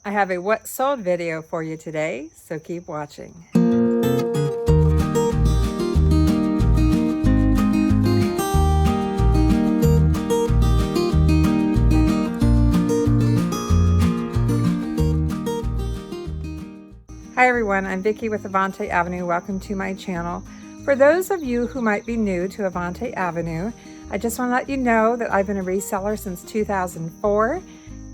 I have a what sold video for you today, so keep watching. Hi everyone, I'm Vicki with Avante-Avenue. Welcome to my channel. For those of you who might be new to Avante-Avenue, I just want to let you know that I've been a reseller since 2004.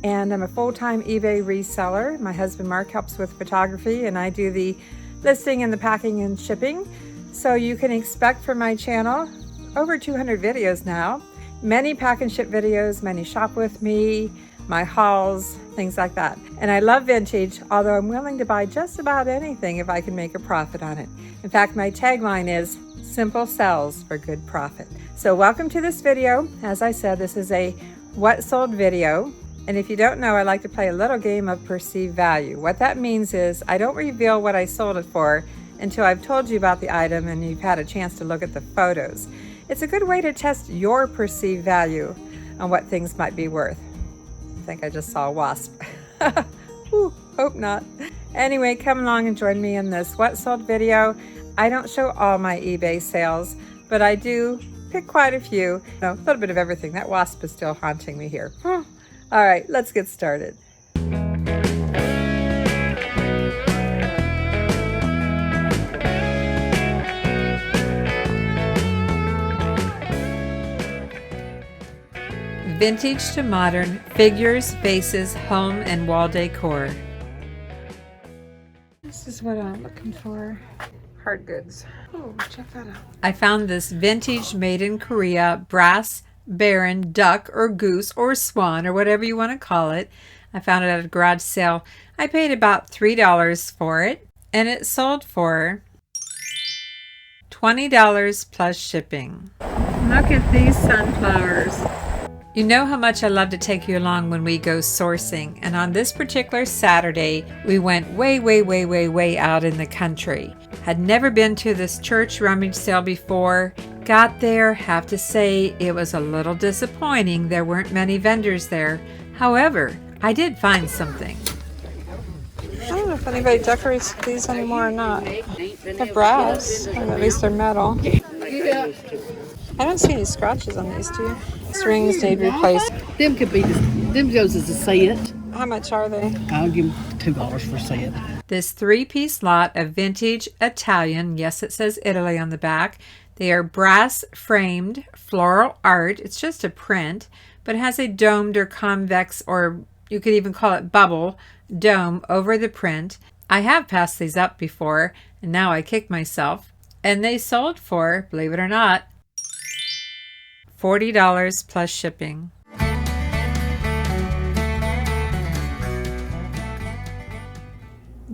And I'm a full-time eBay reseller. My husband Mark helps with photography and I do the listing and the packing and shipping. So you can expect from my channel over 200 videos now. Many pack and ship videos, many shop with me, my hauls, things like that. And I love vintage, although I'm willing to buy just about anything if I can make a profit on it. In fact, my tagline is simple sells for good profit. So welcome to this video. As I said, this is a what sold video. And if you don't know, I like to play a little game of perceived value. What that means is I don't reveal what I sold it for until I've told you about the item and you've had a chance to look at the photos. It's a good way to test your perceived value on what things might be worth. I think I just saw a wasp. Ooh, hope not. Anyway, come along and join me in this what sold video. I don't show all my eBay sales, but I do pick quite a few. A little bit of everything. That wasp is still haunting me here. All right, let's get started. Vintage to modern figures, vases, home and wall decor. This is what I'm looking for. Hard goods. Oh, check that out. I found this vintage made in Korea brass Baron, duck or goose or swan or whatever you want to call it. I found it at a garage sale. I paid about $3 for it and it sold for $20 plus shipping. Look at these sunflowers. You know how much I love to take you along when we go sourcing, and on this particular Saturday we went way out in the country. Had never been to this church rummage sale before. Got there, have to say it was a little disappointing. There weren't many vendors there. However, I did find something. I don't know if anybody decorates these anymore or not. They're brass, or at least they're metal. I don't see any scratches on these, do you? These rings need replaced. Them could be, them goes as a set. How much are they? I'll give them $2 for a set. This 3-piece lot of vintage Italian, yes it says Italy on the back. They are brass framed floral art. It's just a print, but it has a domed or convex, or you could even call it bubble, dome over the print. I have passed these up before, and now I kick myself. And they sold for, believe it or not, $40 plus shipping.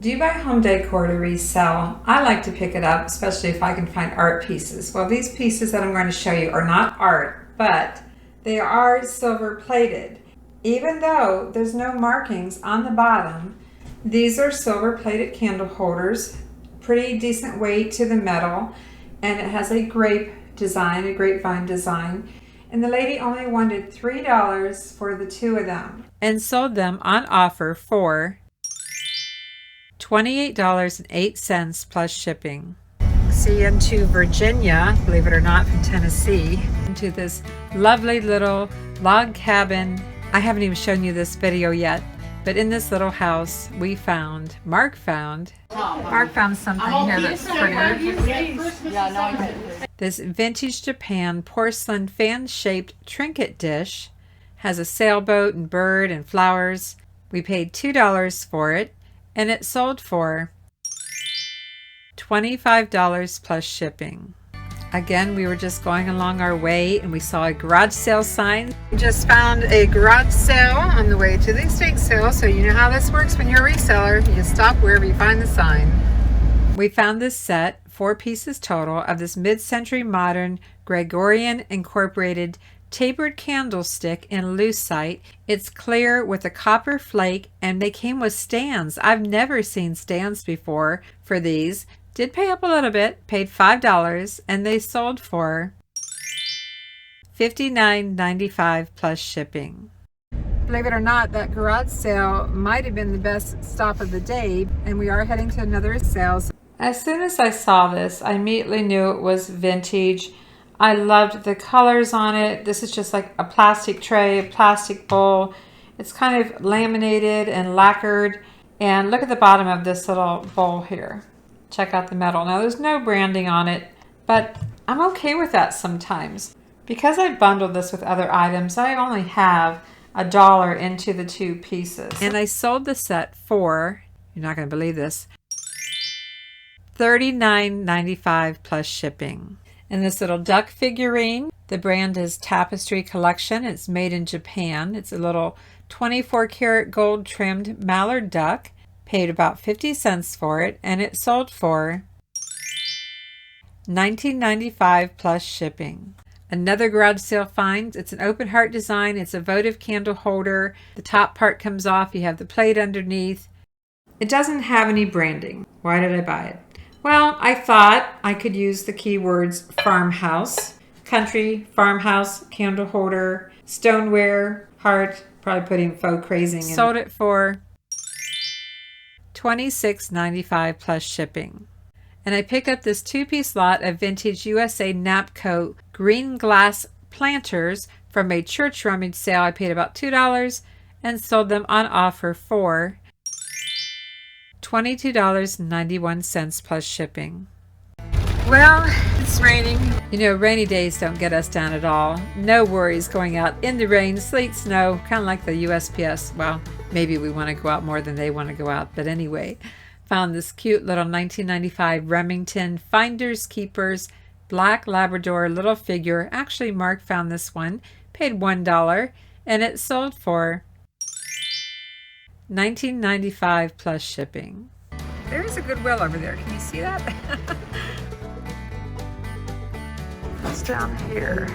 Do you buy home decor to resell? I like to pick it up, especially if I can find art pieces. Well, these pieces that I'm going to show you are not art, but they are silver plated. Even though there's no markings on the bottom, these are silver plated candle holders. Pretty decent weight to the metal, and it has a grape design, a grapevine design. And the lady only wanted $3 for the 2 of them and sold them on offer for $28.08 plus shipping. See into Virginia, believe it or not, from Tennessee, into this lovely little log cabin. I haven't even shown you this video yet, but in this little house Mark found something here that's pretty. This vintage Japan porcelain fan-shaped trinket dish has a sailboat and bird and flowers. We paid $2 for it, and it sold for $25 plus shipping. Again, we were just going along our way and we saw a garage sale sign. We just found a garage sale on the way to the estate sale, so you know how this works when you're a reseller. You stop wherever you find the sign. We found this set, 4 pieces total, of this mid-century modern Gregorian incorporated tapered candlestick in lucite. It's clear with a copper flake, and they came with stands. I've never seen stands before for these. Did pay up a little bit, paid $5, and they sold for $59.95 plus shipping. Believe it or not, that garage sale might have been the best stop of the day, and we are heading to another sale. As soon as I saw this, I immediately knew it was vintage. I loved the colors on it. This is just like a plastic tray, a plastic bowl. It's kind of laminated and lacquered. And look at the bottom of this little bowl here. Check out the metal. Now there's no branding on it, but I'm okay with that sometimes. Because I bundled this with other items, I only have $1 into the 2 pieces. And I sold the set for, you're not going to believe this, $39.95 plus shipping. And this little duck figurine, the brand is Tapestry Collection. It's made in Japan. It's a little 24 karat gold trimmed mallard duck. Paid about 50 cents for it, and it sold for $19.95 plus shipping. Another garage sale find. It's an open heart design. It's a votive candle holder. The top part comes off. You have the plate underneath. It doesn't have any branding. Why did I buy it? Well, I thought I could use the keywords farmhouse, country, farmhouse, candle holder, stoneware, heart, probably putting faux crazing in. Sold it for $26.95 plus shipping. And I picked up this 2-piece lot of vintage USA Napco green glass planters from a church rummage sale. I paid about $2 and sold them on offer for $22.91 plus shipping. Well, it's raining. You know, rainy days don't get us down at all. No worries going out in the rain, sleet, snow, kind of like the USPS. Well, maybe we want to go out more than they want to go out. But anyway, found this cute little 1995 Remington Finders Keepers black Labrador little figure. Actually, Mark found this one, paid $1, and it sold for $19.95 plus shipping. There's a Goodwill over there. Can you see that? It's down here.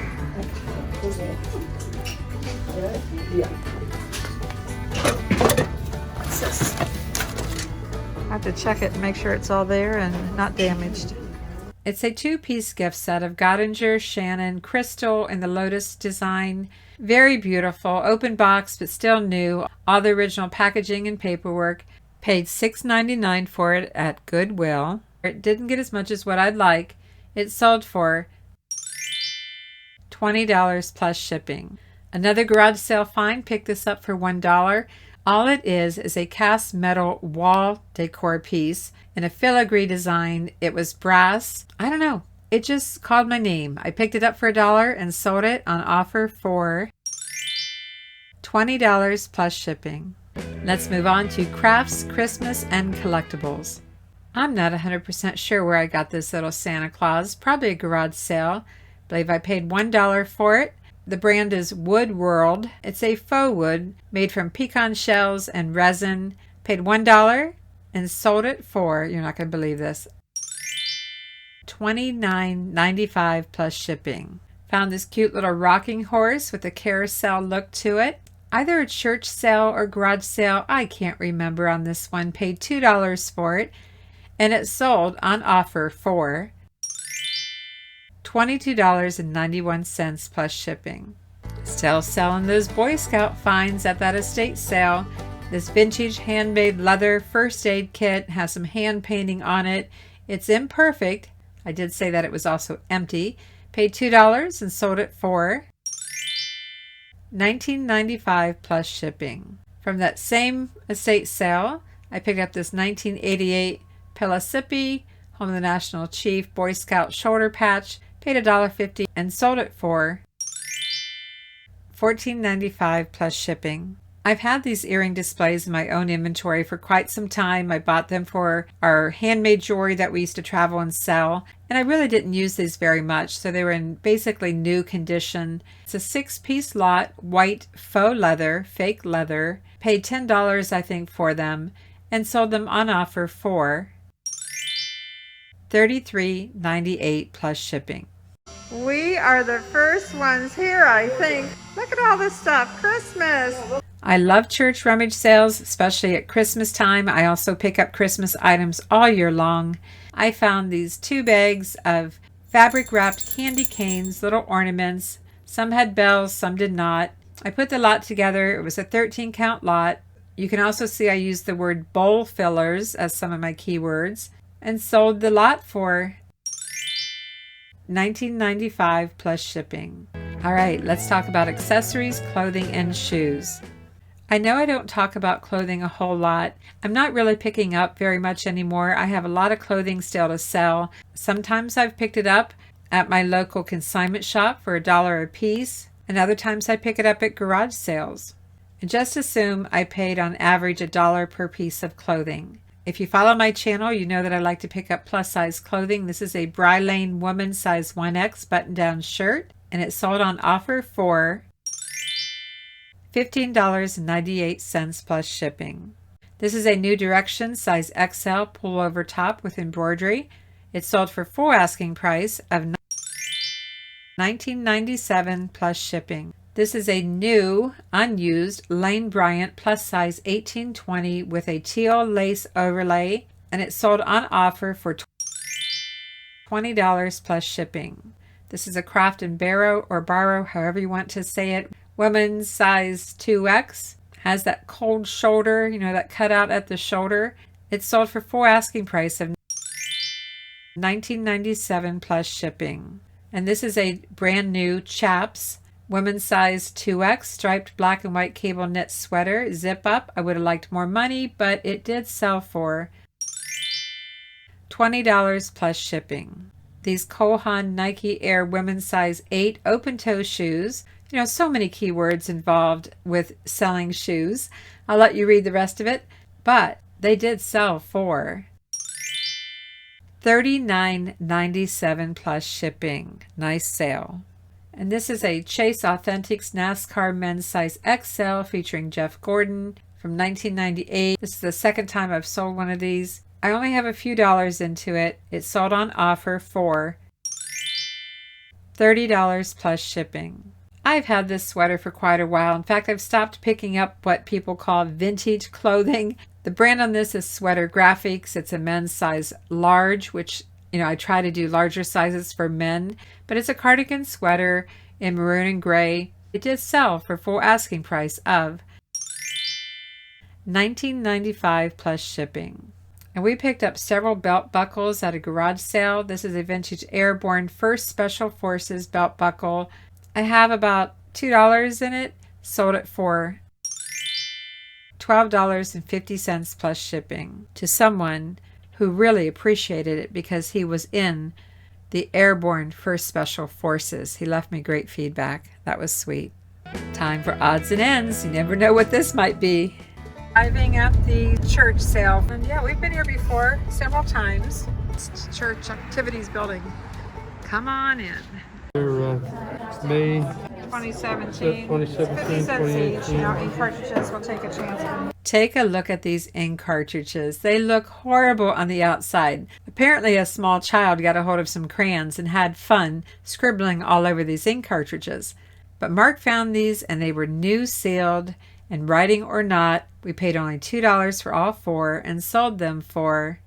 What's this? I have to check it and make sure it's all there and not damaged. It's a 2-piece gift set of Gottinger, Shannon, crystal, and the lotus design. Very beautiful, open box, but still new. All the original packaging and paperwork. Paid $6.99 for it at Goodwill. It didn't get as much as what I'd like. It sold for $20 plus shipping. Another garage sale find. Picked this up for $1. All it is a cast metal wall decor piece in a filigree design. It was brass. I don't know. It just called my name. I picked it up for $1 and sold it on offer for $20 plus shipping. Let's move on to crafts, Christmas, and collectibles. I'm not 100% sure where I got this little Santa Claus. Probably a garage sale. I believe I paid $1 for it. The brand is Wood World. It's a faux wood made from pecan shells and resin. Paid $1 and sold it for, you're not going to believe this, $29.95 plus shipping. Found this cute little rocking horse with a carousel look to it. Either a church sale or garage sale, I can't remember on this one. Paid $2 for it, and it sold on offer for $22.91 plus shipping. Still selling those Boy Scout finds at that estate sale. This vintage handmade leather first aid kit has some hand painting on it. It's imperfect. I did say that it was also empty. Paid $2 and sold it for $19.95 plus shipping. From that same estate sale, I picked up this 1988 Pellissippi Home of the National Chief Boy Scout shoulder patch. Paid $1.50 and sold it for $14.95 plus shipping. I've had these earring displays in my own inventory for quite some time. I bought them for our handmade jewelry that we used to travel and sell, and I really didn't use these very much, so they were in basically new condition. It's a 6-piece lot, white faux leather, fake leather. Paid $10, I think, for them, and sold them on offer for $33.98 plus shipping. We are the first ones here, I think. Look at all this stuff. Christmas! I love church rummage sales, especially at Christmas time. I also pick up Christmas items all year long. I found these 2 bags of fabric wrapped candy canes, little ornaments. Some had bells, some did not. I put the lot together. It was a 13 count lot. You can also see I used the word bowl fillers as some of my keywords and sold the lot for $19.95 plus shipping. All right, let's talk about accessories, clothing, and shoes. I know I don't talk about clothing a whole lot. I'm not really picking up very much anymore. I have a lot of clothing still to sell. Sometimes I've picked it up at my local consignment shop for $1 a piece, and other times I pick it up at garage sales. And just assume I paid on average $1 per piece of clothing. If you follow my channel, you know that I like to pick up plus size clothing. This is a Bri Lane woman's size 1X button-down shirt, and it's sold on offer for $15.98 plus shipping. This is a New Direction size XL pullover top with embroidery. It's sold for full asking price of $19.97 plus shipping. This is a new, unused Lane Bryant plus size 1820 with a teal lace overlay, and it's sold on offer for $20 plus shipping. This is a Craft and Barrow or Borrow, however you want to say it. Women's size 2X. Has that cold shoulder, you know, that cutout at the shoulder. It's sold for full asking price of $19.97 plus shipping. And this is a brand new Chaps women's size 2X striped black and white cable knit sweater, zip up. I would have liked more money, but it did sell for $20 plus shipping. These Kohan Nike Air women's size 8 open toe shoes. You know, so many keywords involved with selling shoes. I'll let you read the rest of it, but they did sell for $39.97 plus shipping. Nice sale. And this is a Chase Authentics NASCAR men's size XL featuring Jeff Gordon from 1998. This is the second time I've sold one of these. I only have a few dollars into it. It's sold on offer for $30 plus shipping. I've had this sweater for quite a while. In fact, I've stopped picking up what people call vintage clothing. The brand on this is Sweater Graphics. It's a men's size large, which, you know, I try to do larger sizes for men, but it's a cardigan sweater in maroon and gray. It did sell for full asking price of $19.95 plus shipping. And we picked up several belt buckles at a garage sale. This is a vintage Airborne First Special Forces belt buckle. I have about $2 in it. Sold it for $12.50 plus shipping to someone who really appreciated it because he was in the Airborne First Special Forces. He left me great feedback. That was sweet. Time for odds and ends. You never know what this might be. Arriving at the church sale. And yeah, we've been here before several times. It's church activities building. Come on in. May 2017. 2017, 50 cents each. You know, 2018. ink cartridges. We'll take a chance on. Take a look at these ink cartridges. They look horrible on the outside. Apparently a small child got a hold of some crayons and had fun scribbling all over these ink cartridges. But Mark found these and they were new sealed, and writing or not, we paid only $2 for all four and sold them for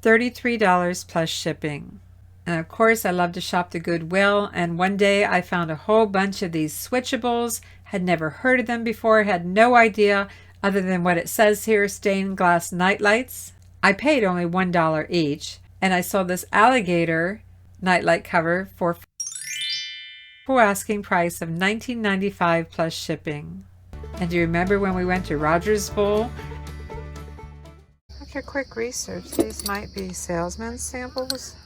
$33 plus shipping. And of course, I love to shop the Goodwill, and one day I found a whole bunch of these switchables, had never heard of them before, had no idea other than what it says here, stained glass night lights. I paid only $1 each, and I sold this alligator nightlight cover for full asking price of $19.95 plus shipping. And do you remember when we went to Rogersville? After quick research, these might be salesmen's samples.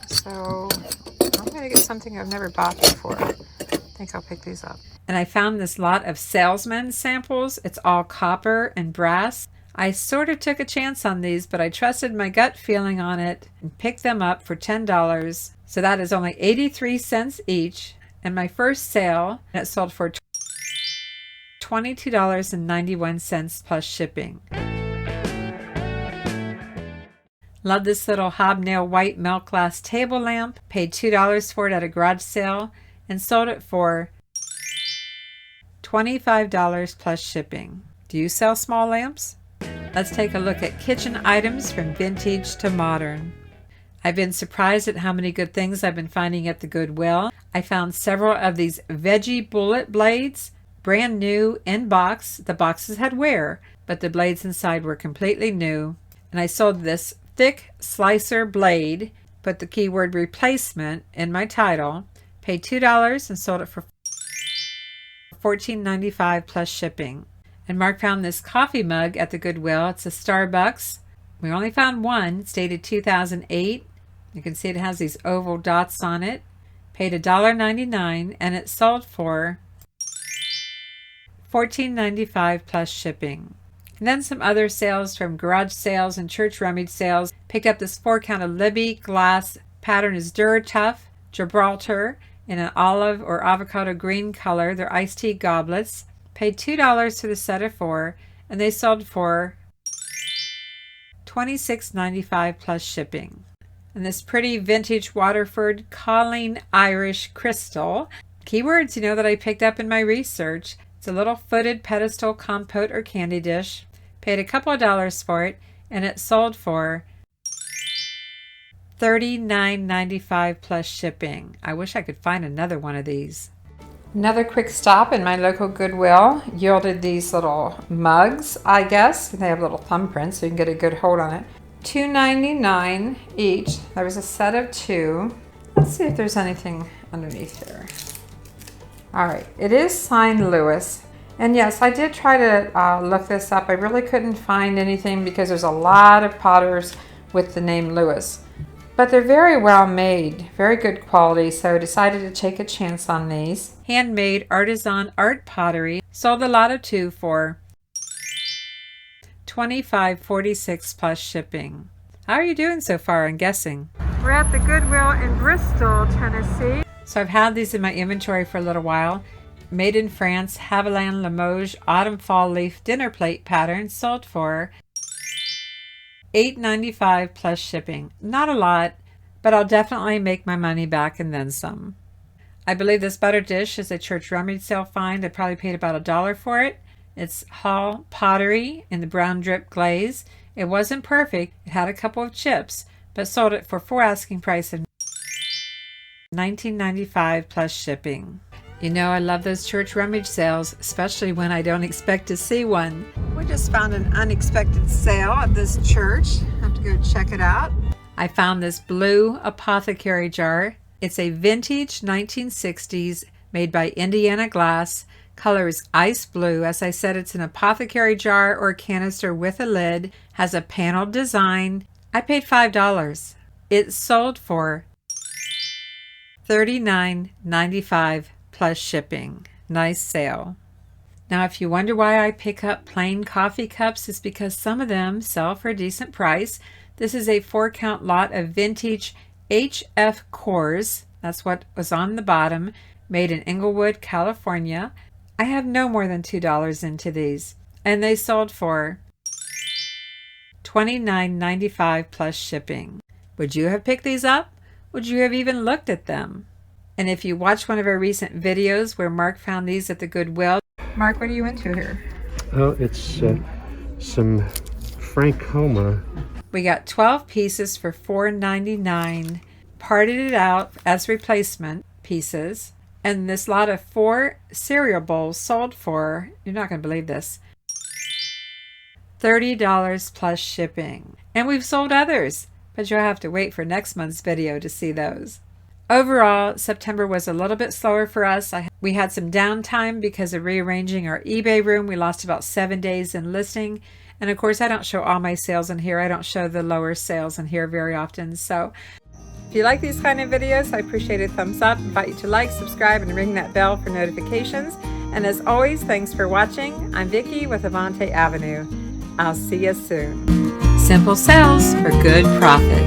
So I'm going to get something I've never bought before. I think I'll pick these up. And I found this lot of salesmen's samples. It's all copper and brass. I sort of took a chance on these, but I trusted my gut feeling on it and picked them up for $10. So that is only 83 cents each. And my first sale, and it sold for $22.91 plus shipping. Love this little hobnail white milk glass table lamp. Paid $2 for it at a garage sale and sold it for $25 plus shipping. Do you sell small lamps? Let's take a look at kitchen items from vintage to modern. I've been surprised at how many good things I've been finding at the Goodwill. I found several of these veggie bullet blades, brand new in box. The boxes had wear, but the blades inside were completely new. And I sold this thick slicer blade, put the keyword replacement in my title, paid $2 and sold it for $14.95 plus shipping. And Mark found this coffee mug at the Goodwill. It's a Starbucks. We only found one. It's dated 2008. You can see it has these oval dots on it. Paid $1.99 and it sold for $14.95 plus shipping. And then some other sales from garage sales and church rummage sales. Picked up this 4-count of Libby glass. Pattern is DuraTough, Gibraltar, in an olive or avocado green color. They're iced tea goblets. Paid $2 for the set of 4, and they sold for $26.95 plus shipping. And this pretty vintage Waterford Colleen Irish crystal. Keywords, that I picked up in my research. It's a little footed pedestal compote or candy dish. Paid a couple of dollars for it, and it sold for $39.95 plus shipping. I wish I could find another one of these. Another quick stop in my local Goodwill yielded these little mugs, I guess. They have little thumbprints so you can get a good hold on it. $2.99 each. There was a set of 2. Let's see if there's anything underneath here. All right, it is signed Lewis. And yes, I did try to look this up. I really couldn't find anything because there's a lot of potters with the name Lewis. But they're very well made, very good quality, so I decided to take a chance on these. Handmade artisan art pottery. Sold a lot of 2 for $25.46 plus shipping. How are you doing so far on guessing? We're at the Goodwill in Bristol, Tennessee. So I've had these in my inventory for a little while. Made in France, Haviland Limoges Autumn Fall Leaf Dinner Plate pattern, sold for $8.95 plus shipping. Not a lot, but I'll definitely make my money back and then some. I believe this butter dish is a church rummage sale find. I probably paid about $1 for it. It's Hall pottery in the brown drip glaze. It wasn't perfect. It had a couple of chips, but sold it for full asking price of $19.95 plus shipping. I love those church rummage sales, especially when I don't expect to see one. We just found an unexpected sale at this church. I have to go check it out. I found this blue apothecary jar. It's a vintage 1960s made by Indiana Glass. Color is ice blue. As I said, it's an apothecary jar or canister with a lid. Has a paneled design. I paid $5. It sold for $39.95 plus shipping. Nice sale. Now, if you wonder why I pick up plain coffee cups, it's because some of them sell for a decent price. This is a 4-count lot of vintage HF cores. That's what was on the bottom. Made in Inglewood, California. I have no more than $2 into these. And they sold for $29.95 plus shipping. Would you have picked these up? Would you have even looked at them? And if you watched one of our recent videos where Mark found these at the Goodwill. Mark, what are you into here? Oh, it's some Frankoma. We got 12 pieces for $4.99. Parted it out as replacement pieces. And this lot of 4 cereal bowls sold for, you're not going to believe this, $30 plus shipping. And we've sold others, but you'll have to wait for next month's video to see those. Overall, September was a little bit slower for us. We had some downtime because of rearranging our eBay room. We lost about 7 days in listing. And of course, I don't show all my sales in here. I don't show the lower sales in here very often. So if you like these kind of videos, I appreciate a thumbs up. I invite you to like, subscribe, and ring that bell for notifications. And as always, thanks for watching. I'm Vicki with Avante Avenue. I'll see you soon. Simple sales for good profit.